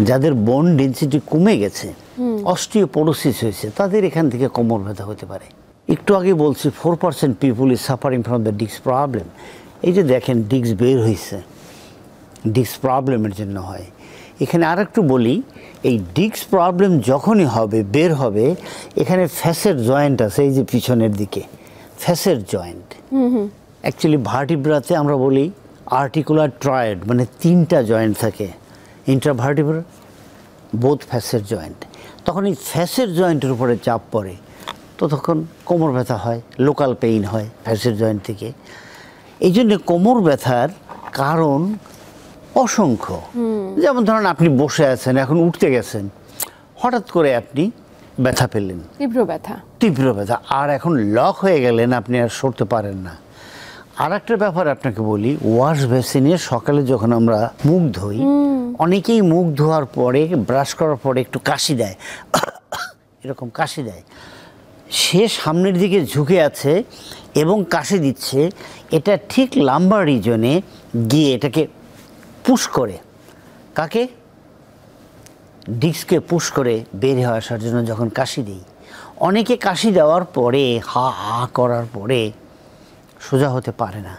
যাদের বোন ডেন্সিটি কমে গেছে, অস্টিওপোরোসিস হয়েছে, তাদের এখান থেকে কোমর ব্যথা হতে পারে। একটু আগে বলছি 4% people is suffering from the disc problem. এই যে দেখেন ডিস্ক বের হয়েছে, ডিস্ক প্রবলেমের জন্য হয়। এখানে আর একটু বলি, এই ডিস্ক প্রবলেম যখনই হবে, বের হবে, এখানে ফ্যাসেট জয়েন্ট আছে, এই যে পিছনের দিকে ফ্যাসেট জয়েন্ট। অ্যাকচুয়ালি ভার্টিব্রাতে আমরা বলি আর্টিকুলার ট্রয়েড, মানে 3টা জয়েন্ট থাকে, ইন্ট্রাভার্টিব্রা, বোথ ফ্যাসেট জয়েন্ট। তখন এই ফ্যাসেট জয়েন্টের উপরে চাপ পড়ে, তো তখন কোমর ব্যথা হয়, লোকাল পেইন হয় ফ্যাসেট জয়েন্ট থেকে। এই জন্যে কোমর ব্যথার কারণ অসংখ্য। যেমন ধরুন আপনি বসে আছেন, এখন উঠতে গেছেন, হঠাৎ করে আপনি ব্যথা পেলেন, তীব্র ব্যথা, আর এখন লক হয়ে গেলেন, আপনি আর সরতে পারেন না। আর একটা ব্যাপার আপনাকে বলি, ওয়াশ বেসিনে সকালে যখন আমরা মুখ ধুই, অনেকেই মুখ ধোয়ার পরে, ব্রাশ করার পরে একটু কাশি দেয়, এরকম কাশি দেয়। সে সামনের দিকে ঝুঁকে আছে এবং কাশি দিচ্ছে, এটা ঠিক লাম্বার রিজনে গিয়ে এটাকে পুশ করে, কাকে? ডিস্ককে পুশ করে বের হয়ে আসার জন্য যখন কাশি দিই, অনেকে কাশি দেওয়ার পরে হা হা করার পরে সোজা হতে পারে না।